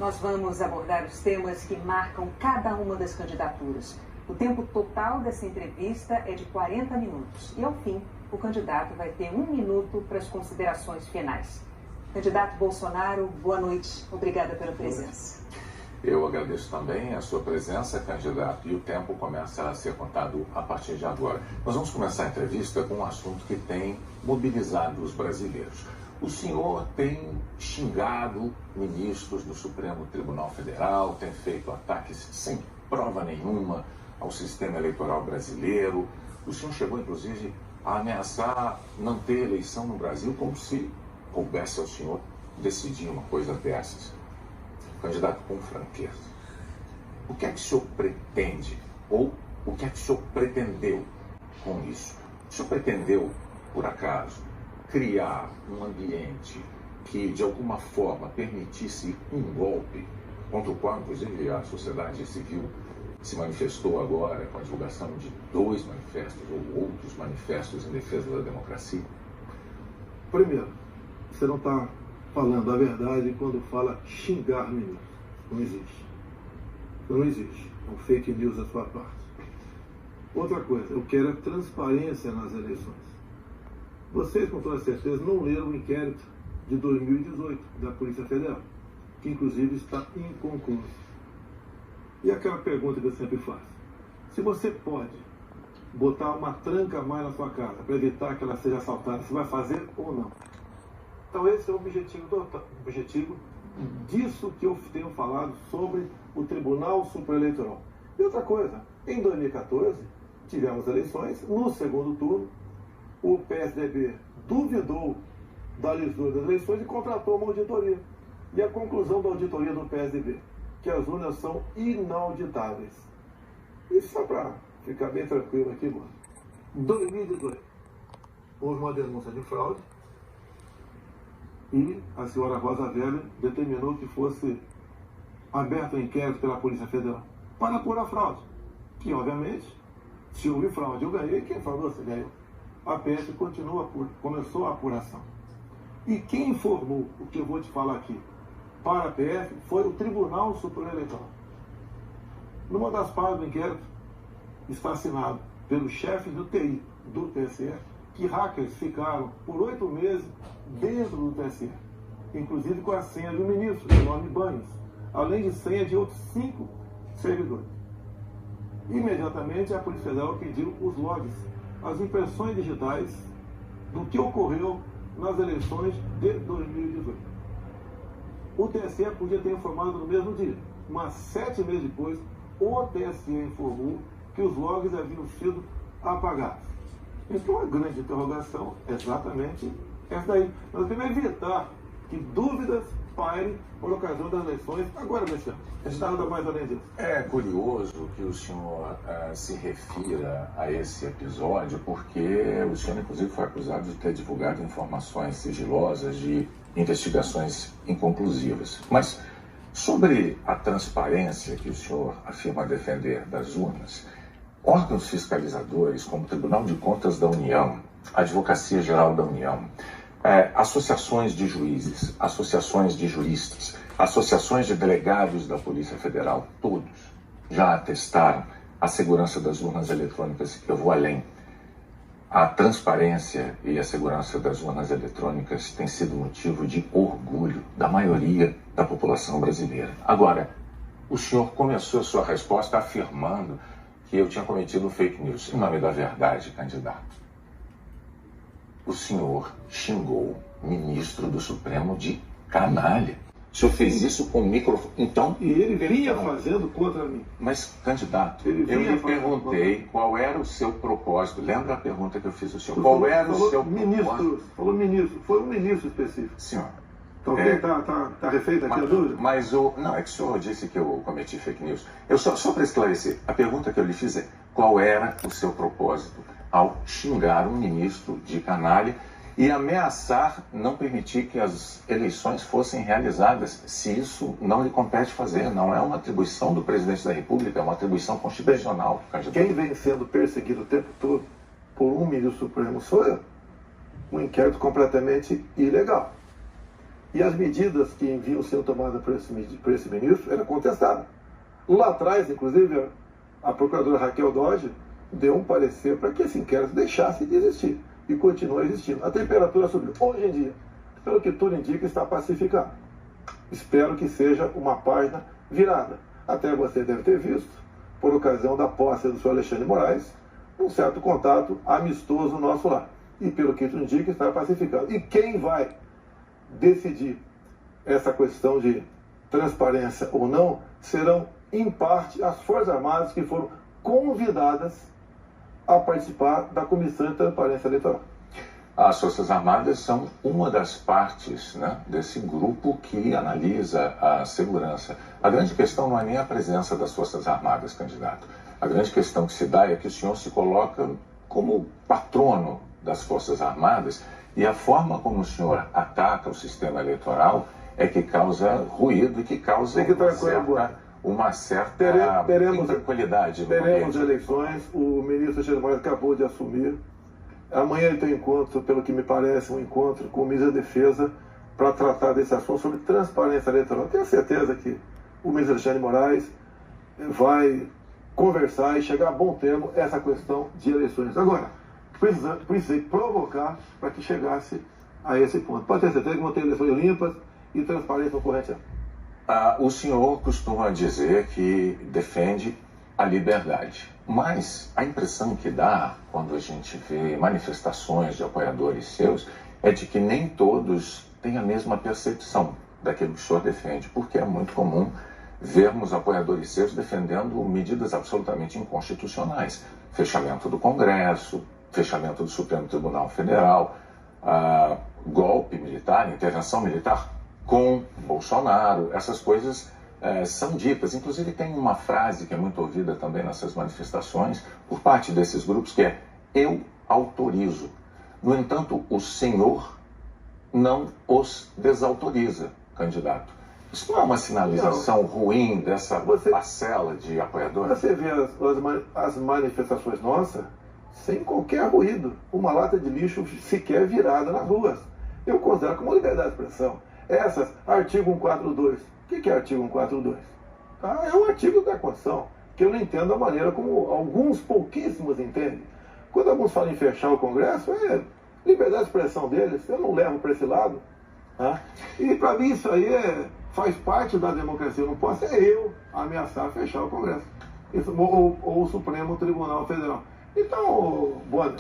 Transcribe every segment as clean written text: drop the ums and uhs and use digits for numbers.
Nós vamos abordar os temas que marcam cada uma das candidaturas. O tempo total dessa entrevista é de 40 minutos. E, ao fim, o candidato vai ter 1 minuto para as considerações finais. Candidato Bolsonaro, boa noite. Obrigada pela presença. Eu agradeço também a sua presença, candidato, e o tempo começa a ser contado a partir de agora. Nós vamos começar a entrevista com um assunto que tem mobilizado os brasileiros. O senhor tem xingado ministros do Supremo Tribunal Federal, tem feito ataques sem prova nenhuma ao sistema eleitoral brasileiro. O senhor chegou, inclusive, a ameaçar não ter eleição no Brasil, como se coubesse ao senhor decidir uma coisa dessas. Candidato, com franqueza, o que é que o senhor pretende, ou o que é que o senhor pretendeu com isso? O senhor pretendeu, por acaso, criar um ambiente que, de alguma forma, permitisse um golpe, contra o qual, inclusive, a sociedade civil se manifestou agora com a divulgação de 2 manifestos ou outros manifestos em defesa da democracia? Primeiro, você não está falando a verdade quando fala xingar ministros. Não existe. Não existe. É um fake news da sua parte. Outra coisa, eu quero a transparência nas eleições. Vocês, com toda certeza, não leram o inquérito de 2018 da Polícia Federal, que inclusive está inconcluso. E aquela pergunta que eu sempre faço: se você pode botar uma tranca a mais na sua casa para evitar que ela seja assaltada, você vai fazer ou não? Então esse é o objetivo disso que eu tenho falado sobre o Tribunal Superior. E outra coisa, em 2014 tivemos eleições, no segundo turno o PSDB duvidou da lisura das eleições e contratou uma auditoria. E a conclusão da auditoria do PSDB, que as urnas são inauditáveis. E só para ficar bem tranquilo aqui, mano, em 2018 houve uma denúncia de fraude, e a senhora Rosa Weber determinou que fosse aberto um inquérito pela Polícia Federal para apurar fraude. Que, obviamente, se houve fraude, eu ganhei, quem falou, você ganhou. A PF começou a apuração. E quem informou o que eu vou te falar aqui para a PF foi o Tribunal Superior Eleitoral. Numa das partes do inquérito está assinado pelo chefe do TI do TSE que hackers ficaram por 8 meses dentro do TSE, inclusive com a senha do ministro, de nome Banhos, além de senha de outros 5 servidores. Imediatamente a Polícia Federal pediu os logs, as impressões digitais do que ocorreu nas eleições de 2018. O TSE podia ter informado no mesmo dia, mas 7 meses depois, o TSE informou que os logs haviam sido apagados. Então a grande interrogação é exatamente essa daí. Nós devemos evitar que dúvidas pairem por ocasião das eleições agora desse ano. Nada mais além disso. É curioso que o senhor se refira a esse episódio, porque o senhor, inclusive, foi acusado de ter divulgado informações sigilosas de investigações inconclusivas. Mas sobre a transparência que o senhor afirma defender das urnas, órgãos fiscalizadores como o Tribunal de Contas da União, a Advocacia Geral da União, associações de juízes, associações de juristas, associações de delegados da Polícia Federal, todos já atestaram a segurança das urnas eletrônicas. Eu vou além. A transparência e a segurança das urnas eletrônicas tem sido motivo de orgulho da maioria da população brasileira. Agora, o senhor começou a sua resposta afirmando que eu tinha cometido fake news. Em nome da verdade, candidato, o senhor xingou o ministro do Supremo de canalha. O senhor fez isso com o microfone. Então, e ele vinha fazendo contra mim. Mas, candidato, eu lhe perguntei qual era o seu propósito. Lembra a pergunta que eu fiz ao senhor? Qual era o seu propósito? Falou ministro. Foi um ministro específico. Senhor. Então, tá refeita aqui a dúvida? Mas não, é que o senhor disse que eu cometi fake news. Só para esclarecer, a pergunta que eu lhe fiz é: qual era o seu propósito ao xingar um ministro de canalha e ameaçar não permitir que as eleições fossem realizadas, se isso não lhe compete fazer? Não é uma atribuição do presidente da República, é uma atribuição constitucional. Quem vem sendo perseguido o tempo todo por um ministro supremo sou eu. Um inquérito completamente ilegal. E as medidas que enviam sendo tomadas por esse ministro eram contestadas. Lá atrás, inclusive, a procuradora Raquel Dodge deu um parecer para que esse inquérito deixasse de existir. E continua existindo. A temperatura subiu. Hoje em dia, pelo que tudo indica, está pacificado. Espero que seja uma página virada. Até você deve ter visto, por ocasião da posse do senhor Alexandre de Moraes, um certo contato amistoso nosso lá. E pelo que tudo indica, está pacificado. E quem vai decidir essa questão de transparência ou não serão, em parte, as Forças Armadas que foram convidadas a participar da Comissão de Transparência Eleitoral. As Forças Armadas são uma das partes, né, desse grupo que analisa a segurança. A grande questão não é nem a presença das Forças Armadas, candidato. A grande questão que se dá é que o senhor se coloca como patrono das Forças Armadas e a forma como o senhor ataca o sistema eleitoral é que causa ruído e que causa uma certa intranquilidade. Teremos eleições, o ministro Alexandre de Moraes acabou de assumir. Amanhã ele tem um encontro, pelo que me parece, um encontro com o ministro da Defesa para tratar desse assunto sobre transparência eleitoral. Tenho certeza que o ministro Alexandre de Moraes vai conversar e chegar a bom termo essa questão de eleições. Agora, precisei provocar para que chegasse a esse ponto. Pode ter certeza que vão ter eleições limpas e transparência no corrente ano. O senhor costuma dizer que defende a liberdade, mas a impressão que dá quando a gente vê manifestações de apoiadores seus é de que nem todos têm a mesma percepção daquilo que o senhor defende, porque é muito comum vermos apoiadores seus defendendo medidas absolutamente inconstitucionais, fechamento do Congresso, fechamento do Supremo Tribunal Federal, golpe militar, intervenção militar com Bolsonaro. Essas coisas são ditas. Inclusive tem uma frase que é muito ouvida também nessas manifestações por parte desses grupos que é: eu autorizo. No entanto, o senhor não os desautoriza, candidato. Isso não é uma sinalização ruim dessa parcela de apoiadores? Você vê as manifestações nossas sem qualquer ruído, uma lata de lixo sequer virada nas ruas. Eu considero como liberdade de expressão. Essas, artigo 142. O que é artigo 142? É um artigo da Constituição, que eu não entendo a maneira como alguns pouquíssimos entendem. Quando alguns falam em fechar o Congresso, é liberdade de expressão deles, eu não levo para esse lado. Tá? E para mim isso aí faz parte da democracia. Eu não posso eu ameaçar fechar o Congresso. Ou o Supremo Tribunal Federal. Então, Bonner,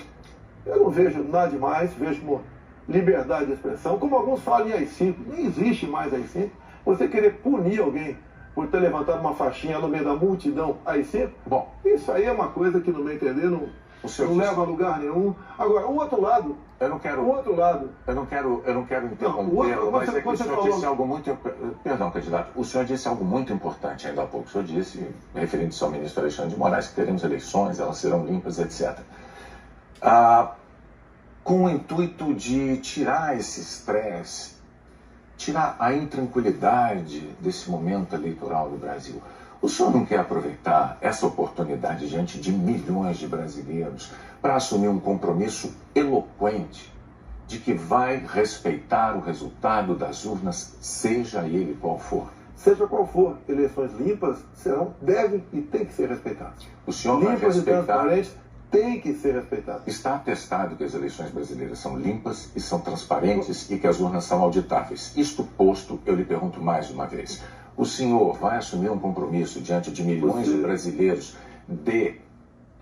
eu não vejo nada demais, vejo como liberdade de expressão, como alguns falam em AI-5, não existe mais AI-5. Você querer punir alguém por ter levantado uma faixinha no meio da multidão AI-5, bom, isso aí é uma coisa que, no meu entender, não leva a lugar nenhum. Agora, o outro lado... Eu não quero interrompê-lo, mas é que o senhor disse algo muito... Perdão, candidato, o senhor disse algo muito importante ainda há pouco. O senhor disse, referindo-se ao ministro Alexandre de Moraes, que teremos eleições, elas serão limpas, etc. Com o intuito de tirar esse estresse, tirar a intranquilidade desse momento eleitoral do Brasil. O senhor não quer aproveitar essa oportunidade diante de milhões de brasileiros para assumir um compromisso eloquente de que vai respeitar o resultado das urnas, seja ele qual for? Seja qual for, eleições limpas devem e têm que ser respeitadas. O senhor vai respeitar... Limpas e transparentes têm que ser respeitadas. Está atestado que as eleições brasileiras são limpas e são transparentes e que as urnas são auditáveis. Isto posto, eu lhe pergunto mais uma vez. O senhor vai assumir um compromisso diante de milhões de brasileiros de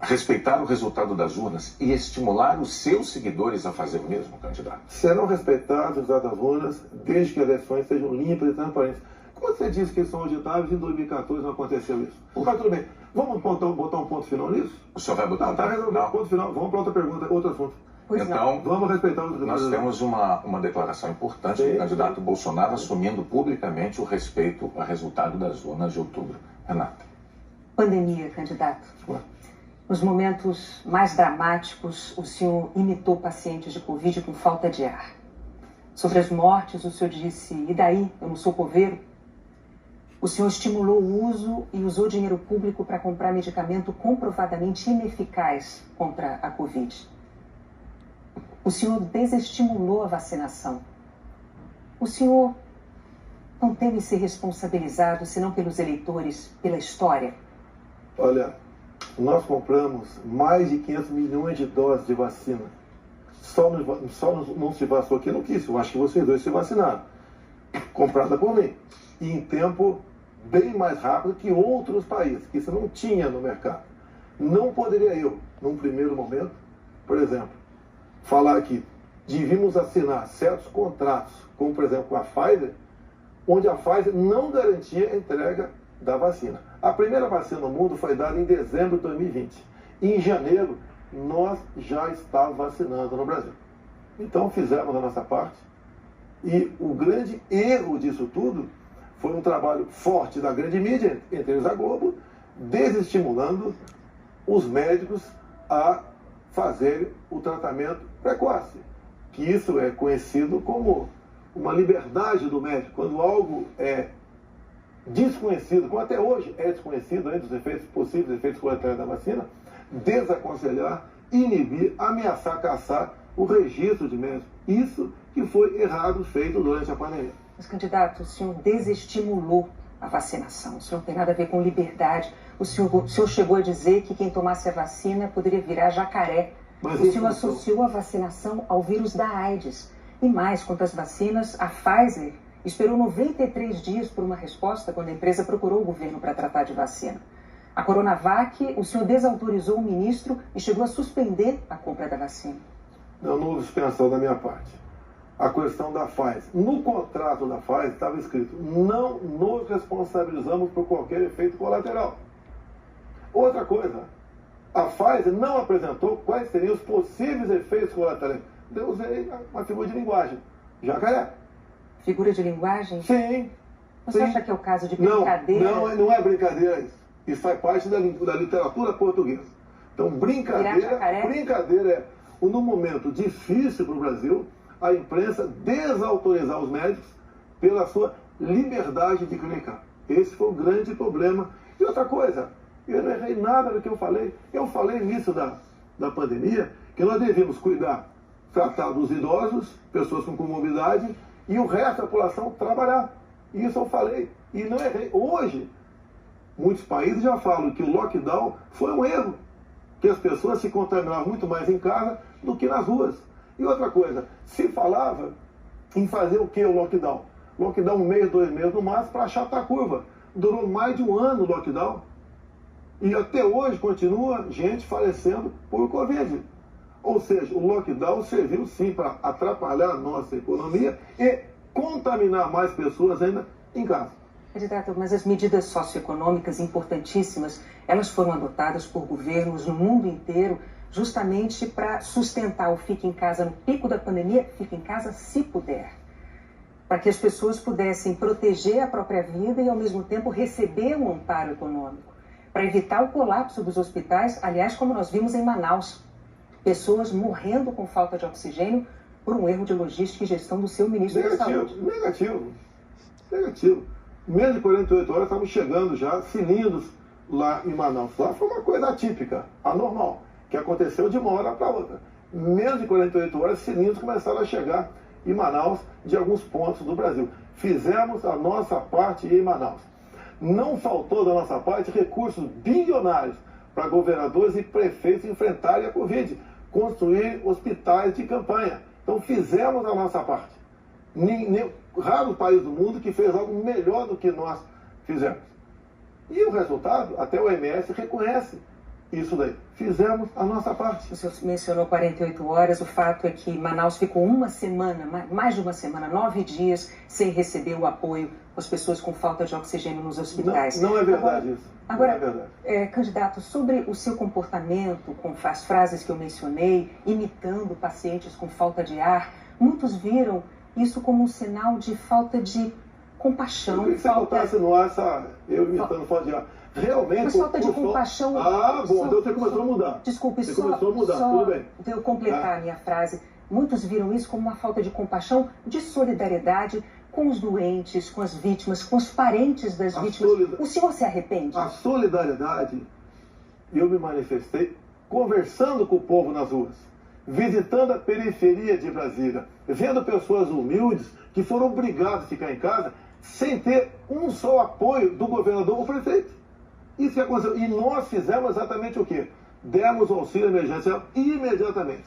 respeitar o resultado das urnas e estimular os seus seguidores a fazer o mesmo, candidato? Serão respeitados os resultados das urnas desde que as eleições sejam limpas e transparentes. Como você disse que eles são auditáveis, em 2014 não aconteceu isso. Mas tudo bem. Vamos botar um ponto final nisso? O senhor vai botar um ponto final. Vamos para outra pergunta, outro assunto. Então, vamos respeitar os nós temos uma declaração importante do candidato Bolsonaro assumindo publicamente o respeito ao resultado das urnas de outubro. Renata. Pandemia, candidato. Nos momentos mais dramáticos, o senhor imitou pacientes de Covid com falta de ar. Sobre as mortes, o senhor disse: e daí? Eu não sou coveiro? O senhor estimulou o uso e usou dinheiro público para comprar medicamento comprovadamente ineficaz contra a Covid. O senhor desestimulou a vacinação. O senhor não temem ser responsabilizados, senão pelos eleitores, pela história? Olha, nós compramos mais de 500 milhões de doses de vacina. Só não se vacinou aqui, não quis. Eu acho que vocês dois se vacinaram. Comprada por mim. E em tempo bem mais rápido que outros países, que isso não tinha no mercado. Não poderia eu, num primeiro momento, por exemplo, falar que devíamos assinar certos contratos, como por exemplo com a Pfizer, onde a Pfizer não garantia a entrega da vacina. A primeira vacina no mundo foi dada em dezembro de 2020. E em janeiro, nós já estávamos vacinando no Brasil. Então fizemos a nossa parte. E o grande erro disso tudo foi um trabalho forte da grande mídia, entre eles a Globo, desestimulando os médicos a fazerem o tratamento precoce. Que isso é conhecido como uma liberdade do médico. Quando algo é desconhecido, como até hoje é desconhecido, antes dos efeitos, possíveis efeitos colaterais da vacina, desaconselhar, inibir, ameaçar, caçar o registro de médicos. Isso que foi errado feito durante a pandemia. Mas, candidato, o senhor desestimulou a vacinação. O senhor não tem nada a ver com liberdade. O senhor chegou a dizer que quem tomasse a vacina poderia virar jacaré. Mas o senhor associou a vacinação ao vírus da AIDS. E mais, quanto às vacinas, a Pfizer esperou 93 dias por uma resposta quando a empresa procurou o governo para tratar de vacina. A Coronavac, o senhor desautorizou o ministro e chegou a suspender a compra da vacina. Não houve suspensão da minha parte. A questão da Pfizer. No contrato da Pfizer estava escrito: não nos responsabilizamos por qualquer efeito colateral. Outra coisa, a Pfizer não apresentou quais seriam os possíveis efeitos colaterais. Eu usei uma figura de linguagem. Jacaré. Figura de linguagem? Sim. Você sim. acha que é o caso de brincadeira? Não é brincadeira isso. Isso faz parte da literatura portuguesa. Então, brincadeira é, num momento difícil para o Brasil, a imprensa desautorizar os médicos pela sua liberdade de clinicar. Esse foi o grande problema. E outra coisa, eu não errei nada do que eu falei. Eu falei nisso da pandemia, que nós devíamos tratar dos idosos, pessoas com comorbidade, e o resto da população trabalhar. Isso eu falei. E não errei. Hoje, muitos países já falam que o lockdown foi um erro, que as pessoas se contaminavam muito mais em casa do que nas ruas. E outra coisa, se falava em fazer o que o lockdown? Lockdown 1 mês, 2 meses no máximo para achatar a curva. Durou mais de um ano o lockdown. E até hoje continua gente falecendo por Covid. Ou seja, o lockdown serviu sim para atrapalhar a nossa economia e contaminar mais pessoas ainda em casa. Candidato, mas as medidas socioeconômicas importantíssimas, elas foram adotadas por governos no mundo inteiro justamente para sustentar o fique em casa no pico da pandemia, fique em casa se puder. Para que as pessoas pudessem proteger a própria vida e ao mesmo tempo receber um amparo econômico. Para evitar o colapso dos hospitais, aliás, como nós vimos em Manaus. Pessoas morrendo com falta de oxigênio por um erro de logística e gestão do seu ministro da Saúde. Negativo. Menos de 48 horas estavam chegando já cilindros lá em Manaus. Lá foi uma coisa atípica, anormal, que aconteceu de uma hora para outra. Menos de 48 horas, cilindros começaram a chegar em Manaus de alguns pontos do Brasil. Fizemos a nossa parte em Manaus. Não faltou da nossa parte recursos bilionários para governadores e prefeitos enfrentarem a Covid, construir hospitais de campanha. Então fizemos a nossa parte. Raro país do mundo que fez algo melhor do que nós fizemos. E o resultado, até o OMS reconhece isso daí. Fizemos a nossa parte. O senhor mencionou 48 horas, o fato é que Manaus ficou uma semana, mais de uma semana, 9 dias, sem receber o apoio às pessoas com falta de oxigênio nos hospitais. Não é verdade isso. Agora, não é verdade. Candidato, sobre o seu comportamento, com as frases que eu mencionei, imitando pacientes com falta de ar, muitos viram isso como um sinal de falta de compaixão. Eu queria que você botasse no ar eu imitando falta de ar. Realmente... Mas falta de compaixão... Bom, então você começou a mudar. Desculpe, você começou a mudar, tudo bem. Então eu completar a minha frase. Muitos viram isso como uma falta de compaixão, de solidariedade com os doentes, com as vítimas, com os parentes das vítimas. O senhor se arrepende? A solidariedade, eu me manifestei conversando com o povo nas ruas, visitando a periferia de Brasília, vendo pessoas humildes que foram obrigadas a ficar em casa sem ter um só apoio do governador ou prefeito. Isso que aconteceu. E nós fizemos exatamente o quê? Demos o auxílio emergencial imediatamente.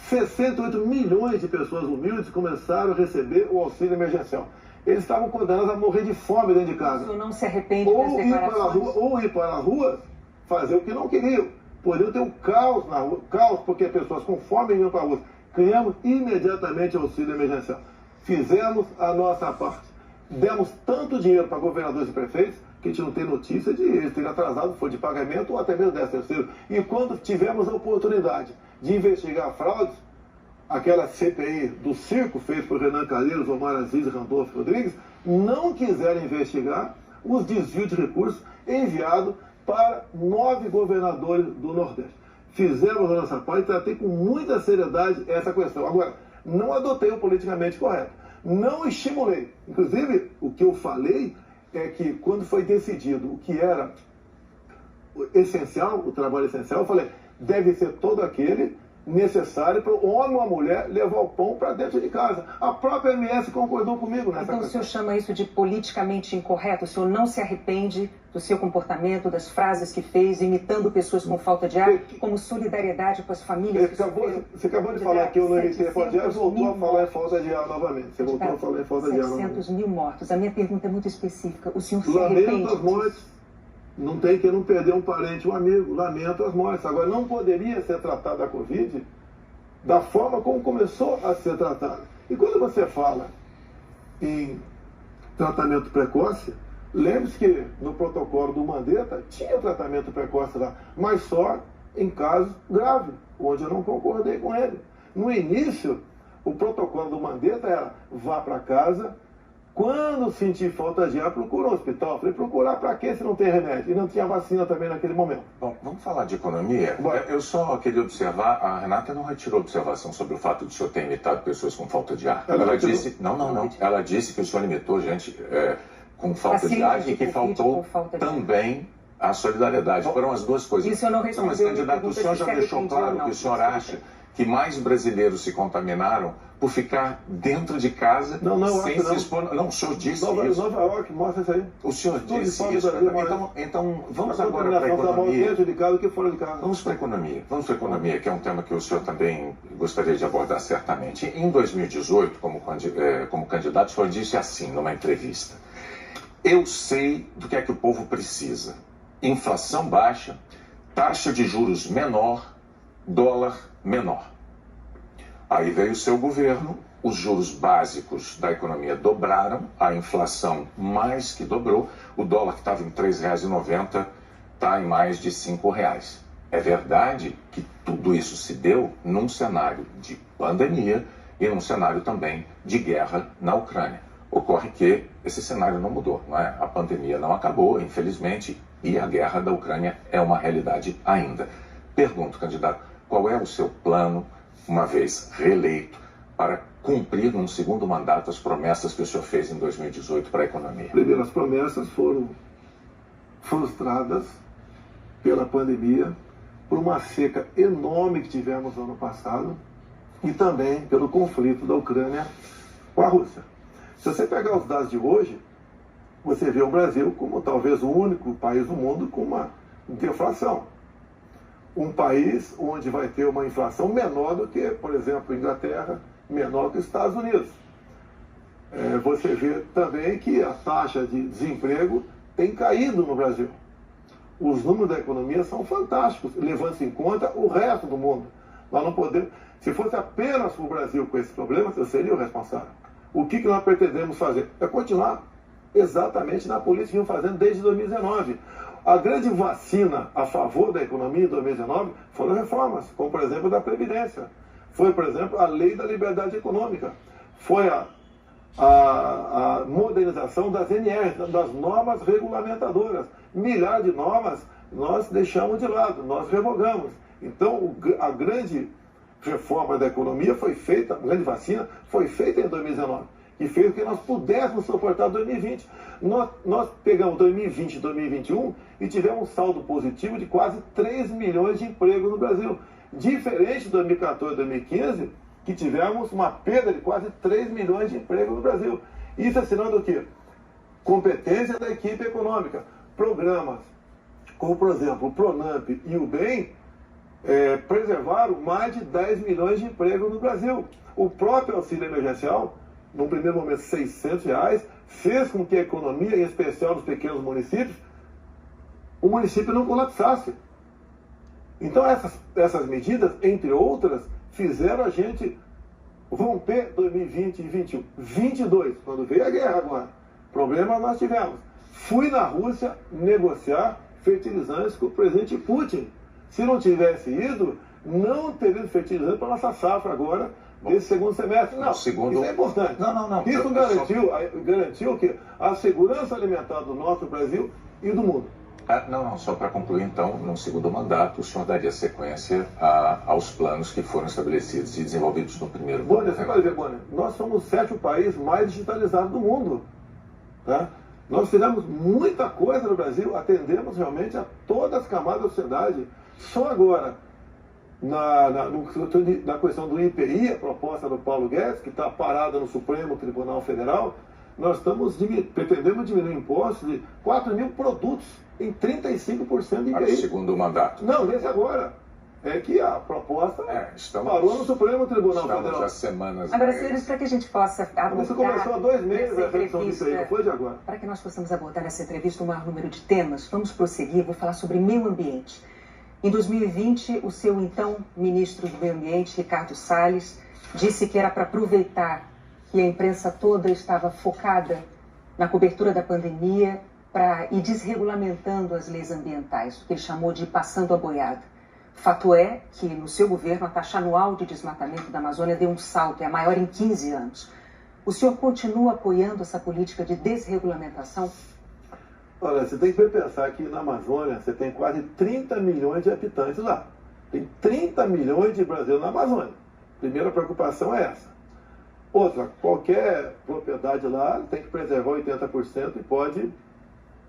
68 milhões de pessoas humildes começaram a receber o auxílio emergencial. Eles estavam condenados a morrer de fome dentro de casa. Isso não se arrepende das declarações? Ou ir para a rua, fazer o que não queriam. Poderiam ter um caos na rua, caos porque pessoas com fome iam para a rua. Criamos imediatamente o auxílio emergencial. Fizemos a nossa parte. Demos tanto dinheiro para governadores e prefeitos que a gente não tem notícia de eles terem atrasado, foi de pagamento ou até mesmo 13º. E quando tivemos a oportunidade de investigar fraudes, aquela CPI do circo feita por Renan Calheiros, Omar Aziz e Randolfo Rodrigues, não quiseram investigar os desvios de recursos enviados para 9 governadores do Nordeste. Fizemos a nossa parte e tratei com muita seriedade essa questão. Agora, não adotei o politicamente correto. Não estimulei. Inclusive, o que eu falei é que quando foi decidido o que era essencial, o trabalho essencial, eu falei, deve ser todo aquele necessário para o homem ou a mulher levar o pão para dentro de casa. A própria MS concordou comigo nessa questão. Então o senhor chama isso de politicamente incorreto? O senhor não se arrepende do seu comportamento, das frases que fez, imitando pessoas com falta de ar, como solidariedade com as famílias? Você acabou de falar que eu não imitei a falta de ar, voltou a falar em falta de ar novamente. Você voltou a falar em falta de ar novamente. 700 mil mortos. A minha pergunta é muito específica. O senhor se arrepende? Lamento as mortes. Não tem que não perder um parente, um amigo. Lamento as mortes. Agora, não poderia ser tratada a Covid da forma como começou a ser tratada. E quando você fala em tratamento precoce, lembre-se que no protocolo do Mandetta tinha tratamento precoce lá, mas só em casos graves, onde eu não concordei com ele. No início, o protocolo do Mandetta era vá para casa. Quando sentir falta de ar, procura um hospital. Falei, procurar para quê se não tem remédio? E não tinha vacina também naquele momento. Bom, vamos falar de economia? Eu só queria observar, a Renata não retirou observação sobre o fato de o senhor ter imitado pessoas com falta de ar. Ela disse, não. Ela disse que o senhor imitou gente com falta de ar e que faltou também a solidariedade. Foram as duas coisas. Isso eu não respondeu. Mas, candidato, o senhor já deixou claro que o senhor acha que mais brasileiros se contaminaram por ficar dentro de casa sem se expor. Não, o senhor disse isso. Nova York, mostra isso aí. O senhor disse isso. Então vamos agora para a economia. Dentro de casa do que fora de casa. Vamos para a economia. Vamos para a economia, que é um tema que o senhor também gostaria de abordar certamente. Em 2018, como candidato, o senhor disse assim, numa entrevista: eu sei do que é que o povo precisa. Inflação baixa, taxa de juros menor, dólar menor. Aí veio o seu governo, os juros básicos da economia dobraram, a inflação mais que dobrou, o dólar que estava em R$ 3,90 está em mais de R$ 5,00. É verdade que tudo isso se deu num cenário de pandemia e num cenário também de guerra na Ucrânia. Ocorre que esse cenário não mudou, não é? A pandemia não acabou, infelizmente, e a guerra da Ucrânia é uma realidade ainda. Pergunto, candidato, qual é o seu plano, uma vez reeleito, para cumprir num segundo mandato as promessas que o senhor fez em 2018 para a economia? Primeiro, as promessas foram frustradas pela pandemia, por uma seca enorme que tivemos no ano passado e também pelo conflito da Ucrânia com a Rússia. Se você pegar os dados de hoje, você vê o Brasil como talvez o único país do mundo com uma deflação. Um país onde vai ter uma inflação menor do que, por exemplo, a Inglaterra, menor que os Estados Unidos. Você vê também que a taxa de desemprego tem caído no Brasil. Os números da economia são fantásticos, levando-se em conta o resto do mundo. Nós não podemos, se fosse apenas o Brasil com esse problema, eu seria o responsável. O que nós pretendemos fazer? É continuar exatamente na política que estamos fazendo desde 2019. A grande vacina a favor da economia em 2019 foram reformas, como por exemplo da Previdência. Foi, por exemplo, a Lei da Liberdade Econômica. Foi a modernização das NRs, das normas regulamentadoras. Milhares de normas nós deixamos de lado, nós revogamos. Então, a grande reforma da economia foi feita, a grande vacina foi feita em 2019. E fez com que nós pudéssemos suportar 2020. Nós pegamos 2020 e 2021 e tivemos um saldo positivo de quase 3 milhões de empregos no Brasil. Diferente de 2014 e 2015, que tivemos uma perda de quase 3 milhões de empregos no Brasil. Isso é sinal do quê? competência da equipe econômica. Programas como, por exemplo, o Pronamp e o BEM preservaram mais de 10 milhões de empregos no Brasil. O próprio auxílio emergencial, no primeiro momento R$600, fez com que a economia, em especial nos pequenos municípios, o município não colapsasse. Então essas medidas, entre outras, fizeram a gente romper 2020 e 2021. 22, quando veio a guerra agora, problemas nós tivemos. Fui na Rússia negociar fertilizantes com o presidente Putin. Se não tivesse ido, não teria fertilizante para a nossa safra agora, nesse segundo semestre. Não, isso é importante. Não. Isso garantiu que a segurança alimentar do nosso Brasil e do mundo. Só para concluir, então, no segundo mandato, o senhor daria sequência aos planos que foram estabelecidos e desenvolvidos no primeiro mandato. Você vai ver, Bonner, nós somos o 7º país mais digitalizado do mundo. Tá? Nós fizemos muita coisa no Brasil, atendemos realmente a todas as camadas da sociedade. Só agora, na questão do IPI, a proposta do Paulo Guedes, que está parada no Supremo Tribunal Federal, nós pretendemos diminuir impostos de 4 mil produtos em 35% de IPI. No segundo mandato. Não, nesse agora. É que a proposta parou no Supremo Tribunal Federal. Estamos há semanas. Agora, senhores, para que a gente possa abordar... Isso começou há 2 meses a redução de IPI, não foi de agora. Para que nós possamos abordar nessa entrevista o maior número de temas, vamos prosseguir, vou falar sobre meio ambiente. Em 2020, o seu então ministro do Meio Ambiente, Ricardo Salles, disse que era para aproveitar que a imprensa toda estava focada na cobertura da pandemia para ir desregulamentando as leis ambientais, o que ele chamou de passando a boiada. Fato é que, no seu governo, a taxa anual de desmatamento da Amazônia deu um salto, é a maior em 15 anos. O senhor continua apoiando essa política de desregulamentação? Olha, você tem que pensar que na Amazônia você tem quase 30 milhões de habitantes lá. Tem 30 milhões de brasileiros na Amazônia. Primeira preocupação é essa. Outra, qualquer propriedade lá tem que preservar 80%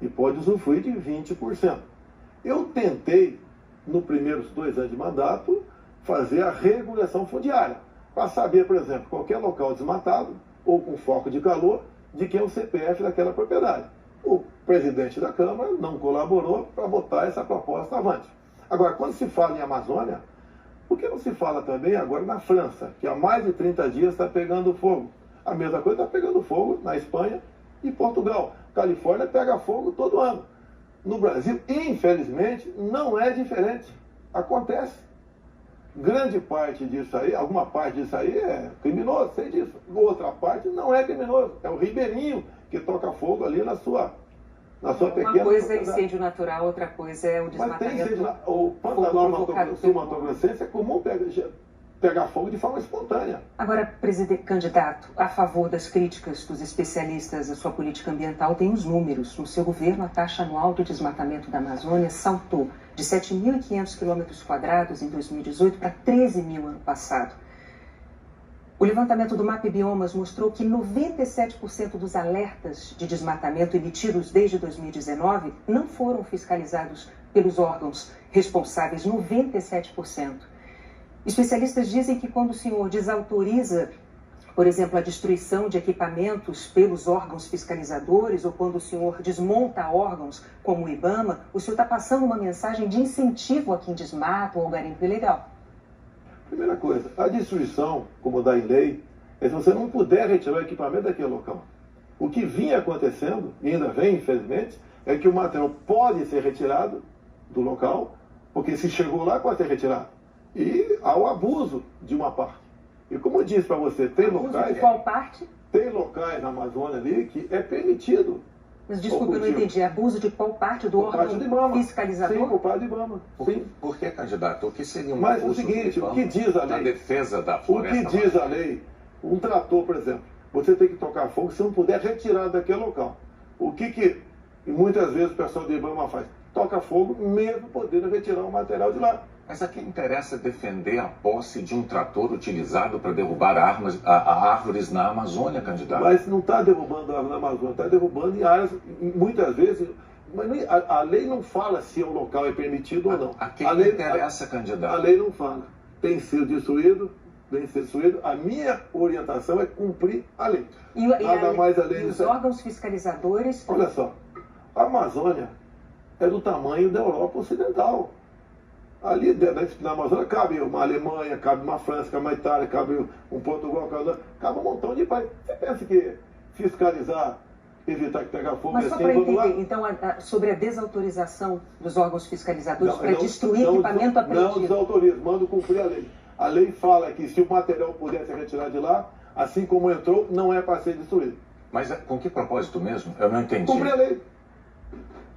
e pode usufruir de 20%. Eu tentei, nos primeiros 2 anos de mandato, fazer a regulação fundiária, para saber, por exemplo, qualquer local desmatado ou com foco de calor, de quem é o CPF daquela propriedade. O presidente da Câmara não colaborou para botar essa proposta avante. Agora, quando se fala em Amazônia, por que não se fala também agora na França, que há mais de 30 dias está pegando fogo? A mesma coisa está pegando fogo na Espanha e Portugal. Califórnia pega fogo todo ano. No Brasil, infelizmente, não é diferente. Acontece. Grande parte disso aí, alguma parte disso aí é criminoso, sei disso. Outra parte não é criminoso. É o ribeirinho que toca fogo ali na sua pequena... Uma coisa é incêndio natural, outra coisa é o desmatamento. Mas tem incêndio... O Pantanal Sul-Mato-Grossense é comum pegar fogo de forma espontânea. Agora, candidato, a favor das críticas dos especialistas à sua política ambiental, tem os números. No seu governo, a taxa anual de desmatamento da Amazônia saltou de 7.500 km² em 2018 para 13 mil ano passado. O levantamento do MAP Biomas mostrou que 97% dos alertas de desmatamento emitidos desde 2019 não foram fiscalizados pelos órgãos responsáveis, 97%. Especialistas dizem que quando o senhor desautoriza, por exemplo, a destruição de equipamentos pelos órgãos fiscalizadores ou quando o senhor desmonta órgãos como o IBAMA, o senhor está passando uma mensagem de incentivo a quem desmata ou garimpo ilegal. Primeira coisa, a destruição, como dá em lei, é se você não puder retirar o equipamento daquele local. O que vinha acontecendo, e ainda vem, infelizmente, é que o material pode ser retirado do local, porque se chegou lá, pode ser retirado. E há o abuso de uma parte. E como eu disse para você, tem locais... De qual parte? Tem locais na Amazônia ali que é permitido. Mas desculpa, eu não entendi. Abuso de qual parte do órgão fiscalizador? Sim, por parte do IBAMA. Por que, candidato? O que seria Mas o seguinte, o que diz a lei? Na defesa da floresta. O que diz a lei? Um trator, por exemplo, você tem que tocar fogo se não puder retirar daquele local. E muitas vezes o pessoal do IBAMA faz? Toca fogo mesmo podendo retirar o material de lá. Mas a quem interessa defender a posse de um trator utilizado para derrubar árvores na Amazônia, candidato? Mas não está derrubando árvores na Amazônia, está derrubando em áreas, muitas vezes... Mas a lei não fala se o local é permitido ou não. A quem interessa, candidato? A lei não fala. Tem sido destruído, bem ser destruído, a minha orientação é cumprir a lei. Nada mais além disso. Os órgãos fiscalizadores... Olha só, a Amazônia é do tamanho da Europa Ocidental. Ali na Amazônia cabe uma Alemanha, cabe uma França, cabe uma Itália, cabe um Portugal, cabe um montão de países. Você pensa que fiscalizar, evitar que pegue fogo... Mas só para entender, então, sobre a desautorização dos órgãos fiscalizadores para destruir equipamento apreendido. Não desautoriza, mando cumprir a lei. A lei fala que se o material puder ser retirado de lá, assim como entrou, não é para ser destruído. Mas com que propósito mesmo? Eu não entendi. Cumprir a lei.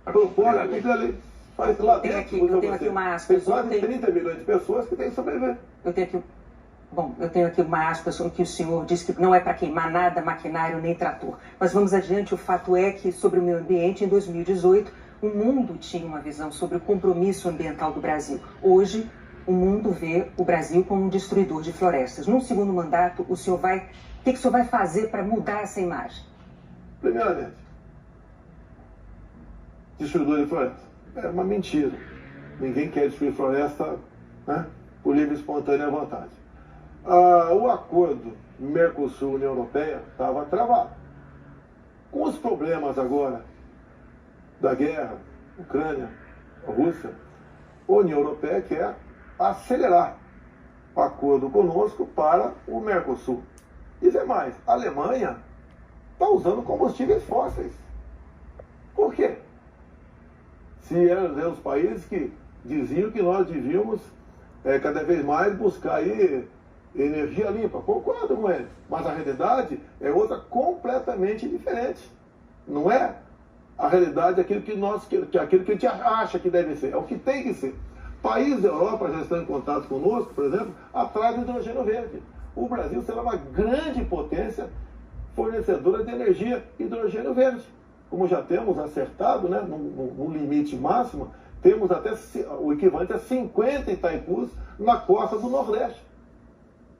Propõe, cumprir a lei. Faz lá dentro, eu tenho aqui uma aspas. Tem quase 30 milhões de pessoas que têm que sobreviver. Eu tenho aqui uma aspas em que o senhor disse que não é para queimar nada, maquinário nem trator. Mas vamos adiante, o fato é que sobre o meio ambiente, em 2018, o mundo tinha uma visão sobre o compromisso ambiental do Brasil. Hoje, o mundo vê o Brasil como um destruidor de florestas. Num segundo mandato, o que o senhor vai fazer para mudar essa imagem? Primeiramente, destruidor de floresta. É uma mentira. Ninguém quer destruir floresta, né, por livre e espontânea vontade. O acordo Mercosul-União Europeia estava travado. Com os problemas agora da guerra, Ucrânia, Rússia, a União Europeia quer acelerar o acordo conosco para o Mercosul. Isso é mais, a Alemanha está usando combustíveis fósseis. Por quê? Se eram os países que diziam que nós devíamos cada vez mais buscar aí energia limpa. Concordo com ele, mas a realidade é outra completamente diferente. Não é a realidade aquilo que aquilo que a gente acha que deve ser, é o que tem que ser. Países da Europa já estão em contato conosco, por exemplo, atrás do hidrogênio verde. O Brasil será uma grande potência fornecedora de energia hidrogênio verde. Como já temos acertado, né, no limite máximo, temos até o equivalente a 50 Itaipus na costa do Nordeste.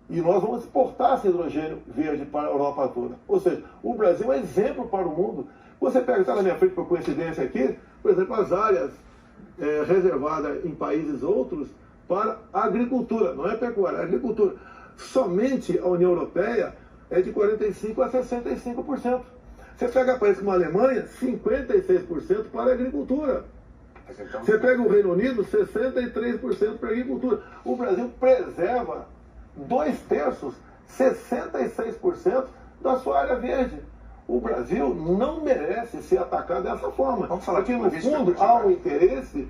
E nós vamos exportar esse hidrogênio verde para a Europa toda. Ou seja, o Brasil é um exemplo para o mundo. Você pega, está na minha frente por coincidência aqui, por exemplo, as áreas reservadas em países outros para a agricultura, não é pecuária, é agricultura. Somente a União Europeia é de 45% a 65%. Você pega países como a Alemanha, 56% para a agricultura. Você pega o Reino Unido, 63% para a agricultura. O Brasil preserva 2/3, 66% da sua área verde. O Brasil não merece ser atacado dessa forma. Vamos falar porque, no fundo, há um interesse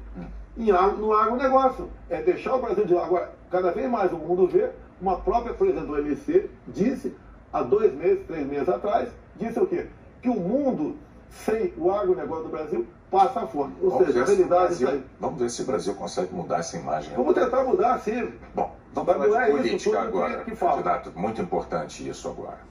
no agronegócio. É deixar o Brasil de lado. Agora, cada vez mais o mundo vê, uma própria presidente do OMC disse, há 2 meses, 3 meses atrás, disse o quê? Que o mundo, sem o agronegócio do Brasil, passa fome. Ou seja, a realidade está aí. Vamos ver se o Brasil consegue mudar essa imagem. Vamos tentar mudar, sim. Bom, vamos falar de política agora, candidato. Muito importante isso agora.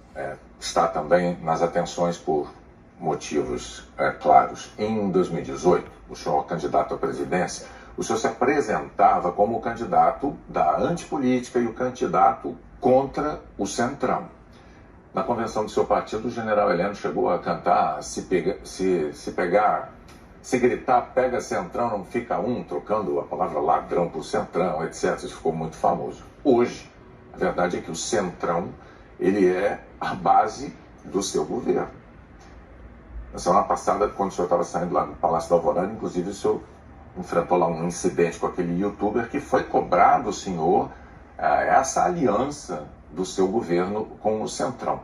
Está também nas atenções por motivos claros. Em 2018, o senhor candidato à presidência, o senhor se apresentava como o candidato da antipolítica e o candidato contra o Centrão. Na convenção do seu partido, o general Heleno chegou a cantar, se gritar, pega Centrão, não fica um, trocando a palavra ladrão por Centrão, etc. Isso ficou muito famoso. Hoje, a verdade é que o Centrão, ele é a base do seu governo. Na semana passada, quando o senhor estava saindo lá do Palácio da Alvorada, inclusive o senhor enfrentou lá um incidente com aquele youtuber que foi cobrar do senhor essa aliança do seu governo com o Centrão.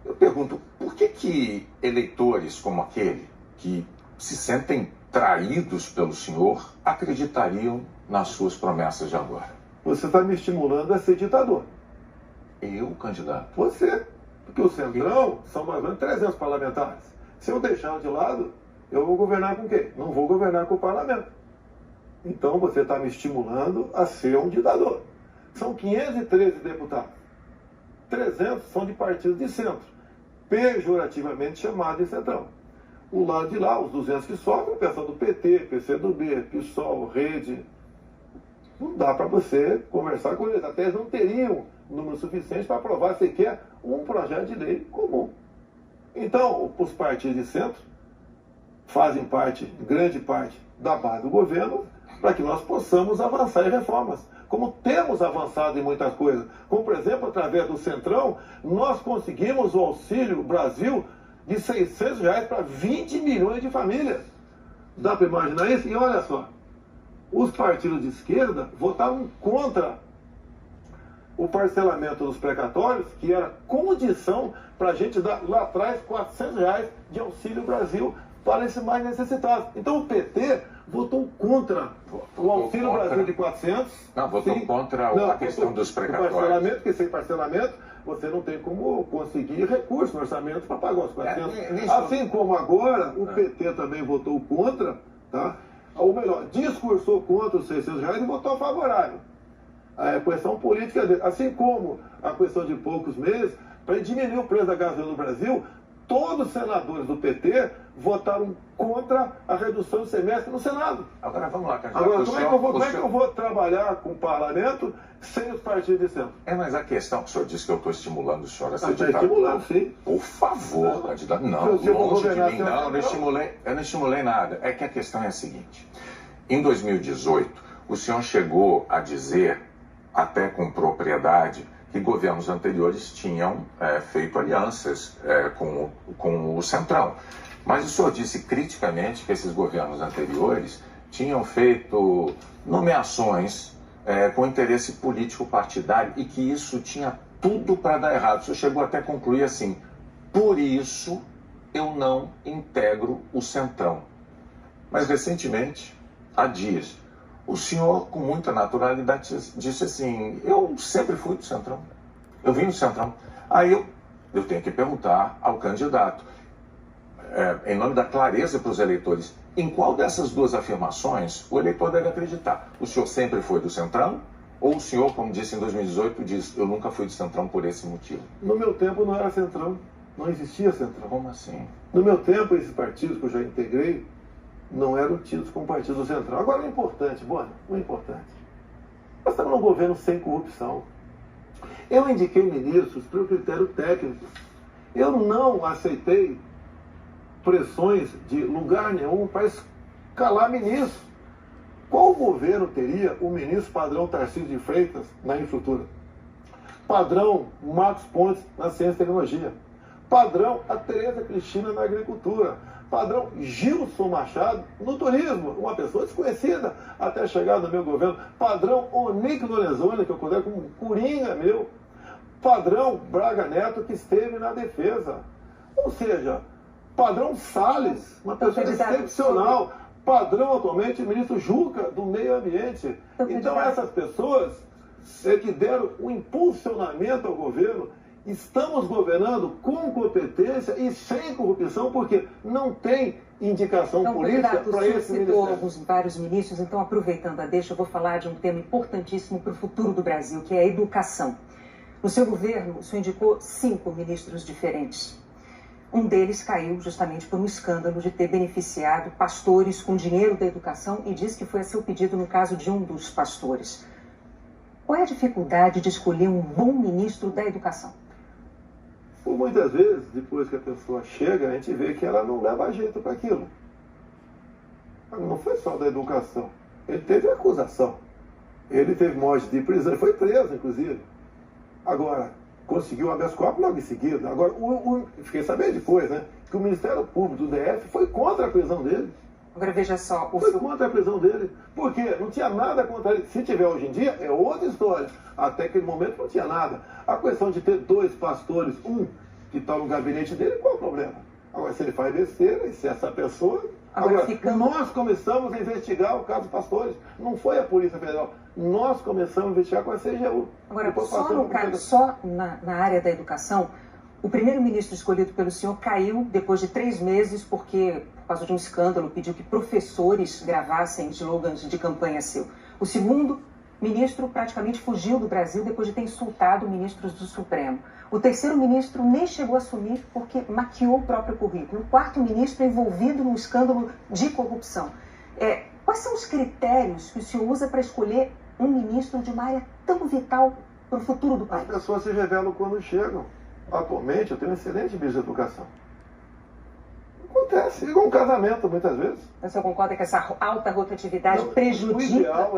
Eu pergunto, por que eleitores como aquele, que se sentem traídos pelo senhor, acreditariam nas suas promessas de agora? Você está me estimulando a ser ditador. Eu, candidato? Você. Porque o Centrão são mais ou menos 300 parlamentares. Se eu deixar de lado, eu vou governar com quem? Não vou governar com o parlamento. Então você está me estimulando a ser um ditador. São 513 deputados. 300 são de partidos de centro, pejorativamente chamados de centrão. O lado de lá, os 200 que sobram, o pessoal do PT, PCdoB, PSOL, Rede. Não dá para você conversar com eles. Até eles não teriam número suficiente para aprovar sequer um projeto de lei comum. Então, os partidos de centro fazem parte, grande parte, da base do governo, para que nós possamos avançar em reformas. como temos avançado em muitas coisas. Como, por exemplo, através do Centrão, nós conseguimos o Auxílio Brasil de R$600 para 20 milhões de famílias. Dá para imaginar isso? E olha só, os partidos de esquerda votaram contra o parcelamento dos precatórios, que era condição para a gente dar lá atrás R$400 de Auxílio Brasil para esses mais necessitados. Então o PT votou contra o Auxílio Brasil de 400. Não, votou contra a questão dos precatórios. Parcelamento, porque sem parcelamento você não tem como conseguir recursos no orçamento para pagar os 400. Assim como agora o PT também votou contra, tá? Ou melhor, discursou contra os R$600 e votou favorável. A questão política dele. Assim como a questão de poucos meses, para diminuir o preço da gasolina no Brasil, todos os senadores do PT votaram contra a redução do semestre no Senado. Agora vamos lá, candidato. Agora, como é que eu vou trabalhar com o parlamento sem os partidos de centro? Mas a questão, o senhor disse que eu estou estimulando o senhor a ser ditador. Estimulando, sim. Por favor, candidato. Não, longe de mim, não, eu não estimulei nada. É que a questão é a seguinte. Em 2018, o senhor chegou a dizer, até com propriedade, que governos anteriores tinham feito alianças com o Centrão. Mas o senhor disse criticamente que esses governos anteriores tinham feito nomeações com interesse político partidário e que isso tinha tudo para dar errado. O senhor chegou até a concluir assim: por isso eu não integro o Centrão. Mas recentemente, há dias, o senhor, com muita naturalidade, disse assim: eu sempre fui do Centrão, eu vim do Centrão. Aí eu tenho que perguntar ao candidato, em nome da clareza para os eleitores, em qual dessas duas afirmações o eleitor deve acreditar? O senhor sempre foi do Centrão? Ou o senhor, como disse em 2018, diz: eu nunca fui do Centrão por esse motivo? No meu tempo não era Centrão, não existia Centrão. Como assim? No meu tempo, esses partidos que eu já integrei não eram tidos como partido central. Agora, o importante, o importante, nós estamos num governo sem corrupção. Eu indiquei ministros pelo critério técnico. Eu não aceitei pressões de lugar nenhum para escalar ministros. Qual governo teria o ministro padrão Tarcísio de Freitas na infraestrutura? Padrão Marcos Pontes na ciência e tecnologia? Padrão a Tereza Cristina na agricultura? Padrão Gilson Machado no turismo, uma pessoa desconhecida até chegar no meu governo. Padrão Onick Lorenzoni, que eu considero como um coringa meu. Padrão Braga Neto, que esteve na defesa. Ou seja, padrão Salles, uma pessoa excepcional. Padrão atualmente o ministro Juca, do meio ambiente. Então essas pessoas que deram um impulsionamento ao governo. Estamos governando com competência e sem corrupção, porque não tem indicação política para esse ministério. Vários ministros, então, aproveitando a deixa, eu vou falar de um tema importantíssimo para o futuro do Brasil, que é a educação. No seu governo, o senhor indicou 5 ministros diferentes. Um deles caiu justamente por um escândalo de ter beneficiado pastores com dinheiro da educação e diz que foi a seu pedido no caso de um dos pastores. Qual é a dificuldade de escolher um bom ministro da educação? Por muitas vezes, depois que a pessoa chega, a gente vê que ela não leva jeito para aquilo. Não foi só da educação. Ele teve acusação. Ele teve morte de prisão. Ele foi preso, inclusive. Agora, conseguiu habeas corpus logo em seguida. Agora, fiquei sabendo depois, né? Que o Ministério Público do DF foi contra a prisão dele. Agora, veja só... Foi contra a prisão dele. Por quê? Não tinha nada contra ele. Se tiver hoje em dia, é outra história. Até aquele momento não tinha nada. A questão de ter 2 pastores, um que está no gabinete dele, qual é o problema? Agora, se ele faz besteira, e se essa pessoa... Agora, nós começamos a investigar o caso dos pastores. Não foi a Polícia Federal. Nós começamos a investigar com a CGU. Agora, só na área da educação, o primeiro-ministro escolhido pelo senhor caiu depois de 3 meses porque, por causa de um escândalo, pediu que professores gravassem slogans de campanha seu. O segundo ministro praticamente fugiu do Brasil depois de ter insultado ministros do Supremo. O terceiro ministro nem chegou a assumir porque maquiou o próprio currículo. O quarto ministro é envolvido num escândalo de corrupção. Quais são os critérios que o senhor usa para escolher um ministro de uma área tão vital para o futuro do país? As pessoas se revelam quando chegam. Atualmente, eu tenho um excelente ministro da educação. Acontece, é igual um casamento, muitas vezes. Mas você concorda que essa alta rotatividade prejudica? O ideal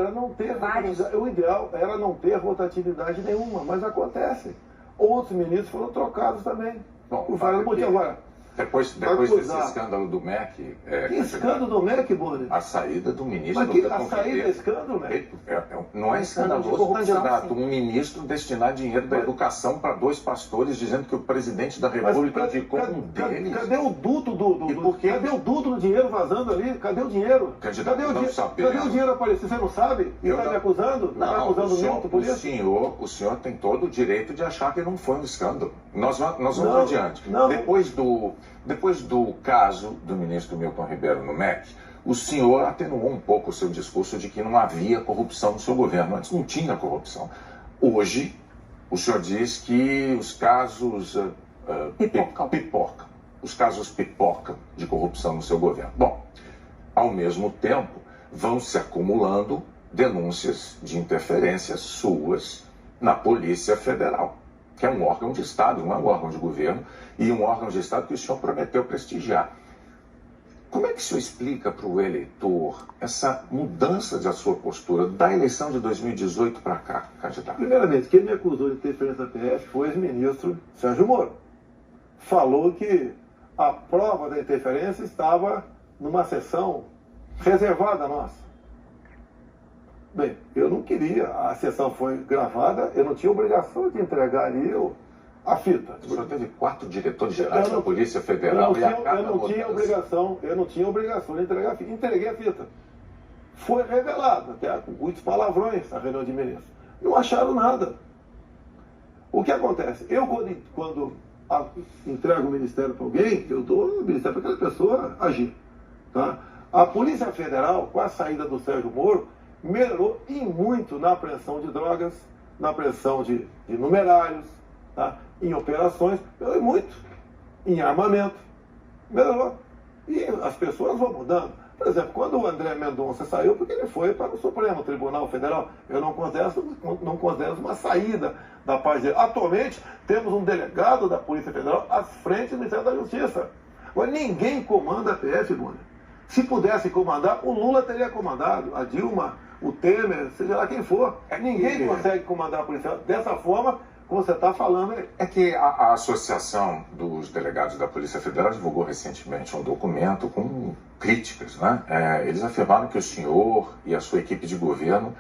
era não ter rotatividade nenhuma, mas acontece. Outros ministros foram trocados também. Bom, por vários motivos. Agora, depois desse escândalo do MEC... que escândalo do MEC, Boni? A saída do ministro... Mas a saída é escândalo, MEC? Não é escandaloso, candidato. Um ministro destinar dinheiro da educação para 2 pastores, dizendo que o presidente da República indicou um deles. Cadê o duto cadê o duto do dinheiro vazando ali? Cadê o dinheiro? Candidato, cadê o dinheiro aparecer? Você não sabe? E está me acusando? Não, está acusando o por isso? O senhor tem todo o direito de achar que não foi um escândalo. Nós vamos adiante. Depois do caso do ministro Milton Ribeiro no MEC, o senhor atenuou um pouco o seu discurso de que não havia corrupção no seu governo. Antes não tinha corrupção. Hoje, o senhor diz que os casos pipocam. Os casos pipocam de corrupção no seu governo. Bom, ao mesmo tempo, vão se acumulando denúncias de interferências suas na Polícia Federal, que é um órgão de Estado, não é um órgão de governo, e um órgão de Estado que o senhor prometeu prestigiar. Como é que o senhor explica para o eleitor essa mudança da sua postura da eleição de 2018 para cá, candidato? Primeiramente, quem me acusou de interferência da PF foi o ex-ministro Sérgio Moro. Falou que a prova da interferência estava numa sessão reservada nossa. Bem, eu não queria, a sessão foi gravada, eu não tinha obrigação de entregar ali a fita. O senhor teve 4 diretores gerais da Polícia Federal e a cada eu não tinha obrigação de entregar a fita. Entreguei a fita. Foi revelado, até com muitos palavrões na reunião de ministros. Não acharam nada. O que acontece? Eu, quando entrego o ministério para alguém, eu dou o ministério para aquela pessoa agir. Tá? A Polícia Federal, com a saída do Sérgio Moro, melhorou e muito na apreensão de drogas, na apreensão de numerários, tá? Em operações, melhorou muito. Em armamento, melhorou. E as pessoas vão mudando. Por exemplo, quando o André Mendonça saiu, porque ele foi para o Supremo Tribunal Federal, eu não considero uma saída da parte dele. Atualmente, temos um delegado da Polícia Federal à frente do Ministério da Justiça. Agora, ninguém comanda a PF, Boni. Se pudesse comandar, o Lula teria comandado, a Dilma, o Temer, seja lá quem for. Ninguém consegue comandar a polícia dessa forma como você está falando aí. É que a Associação dos Delegados da Polícia Federal divulgou recentemente um documento com críticas, né? Eles afirmaram que o senhor e a sua equipe de governo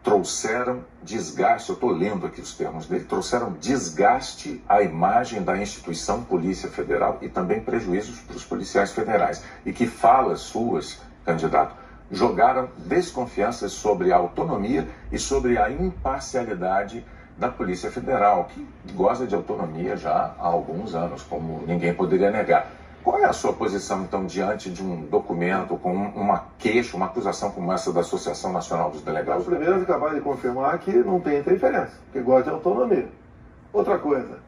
trouxeram desgaste, eu estou lendo aqui os termos dele, trouxeram desgaste à imagem da instituição Polícia Federal e também prejuízos para os policiais federais. E que falas suas, candidato, jogaram desconfianças sobre a autonomia e sobre a imparcialidade da Polícia Federal, que goza de autonomia já há alguns anos, como ninguém poderia negar. Qual é a sua posição, então, diante de um documento com uma queixa, uma acusação como essa da Associação Nacional dos Delegados? Primeiro, eu acabei de confirmar que não tem interferência, que gosta de autonomia. Outra coisa,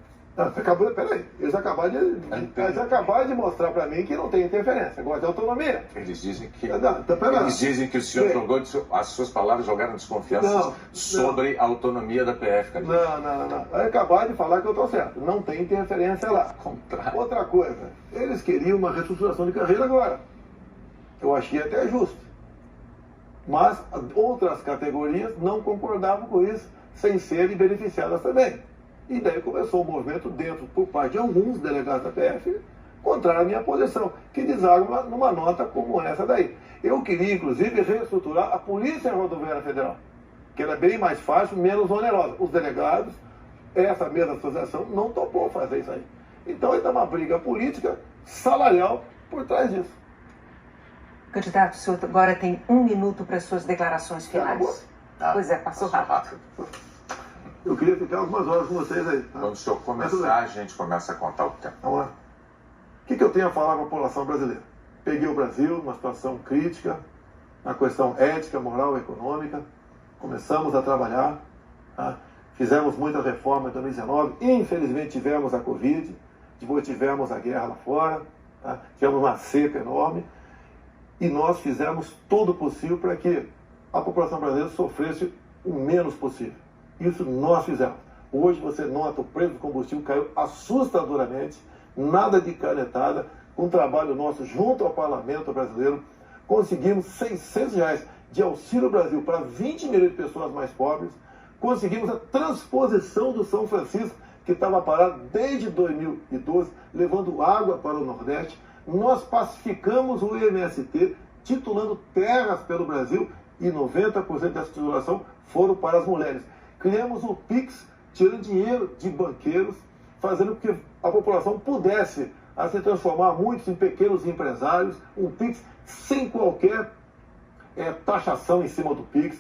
peraí, eles acabaram de mostrar para mim que não tem interferência, gosta de autonomia. Eles dizem que o senhor jogou, as suas palavras jogaram desconfiança sobre a autonomia da PF. Não. Acabaram de falar que eu estou certo, não tem interferência lá. Contrário. Outra coisa, eles queriam uma reestruturação de carreira agora. Eu achei até justo. Mas outras categorias não concordavam com isso, sem serem beneficiadas também. E daí começou um movimento por parte de alguns delegados da PF, contrário à minha posição, que desagam numa nota como essa daí. Eu queria, inclusive, reestruturar a Polícia Rodoviária Federal, que era bem mais fácil, menos onerosa. Os delegados, essa mesma associação, não topou fazer isso aí. Então, aí está uma briga política, salarial, por trás disso. Candidato, o senhor agora tem 1 minuto para as suas declarações finais. Pois é, passou rápido. Eu queria ficar algumas horas com vocês aí. Tá? Quando o senhor começar, a gente começa a contar o tempo. Vamos lá. O que eu tenho a falar com a população brasileira? Peguei o Brasil numa situação crítica, na questão ética, moral e econômica. Começamos a trabalhar. Tá? Fizemos muitas reformas em 2019. Infelizmente tivemos a Covid. Depois tivemos a guerra lá fora. Tá? Tivemos uma seca enorme. E nós fizemos tudo o possível para que a população brasileira sofresse o menos possível. Isso nós fizemos. Hoje você nota o preço do combustível caiu assustadoramente, nada de canetada, com um trabalho nosso junto ao Parlamento brasileiro, conseguimos R$600 de Auxílio Brasil para 20 milhões de pessoas mais pobres, conseguimos a transposição do São Francisco, que estava parado desde 2012, levando água para o Nordeste. Nós pacificamos o MST, titulando terras pelo Brasil, e 90% dessa titulação foram para as mulheres. Criamos o PIX, tirando dinheiro de banqueiros, fazendo com que a população pudesse se transformar muitos em pequenos empresários, um PIX sem qualquer taxação em cima do PIX.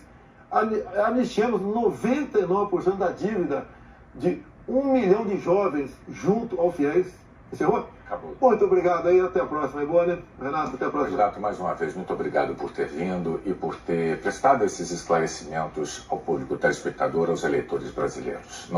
Anistiamos 99% da dívida de 1 milhão de jovens junto ao FIES. Encerrou? Acabou. Muito obrigado aí, até a próxima. É boa, né? Renato, até a próxima. Renato, mais uma vez, muito obrigado por ter vindo e por ter prestado esses esclarecimentos ao público telespectador, aos eleitores brasileiros.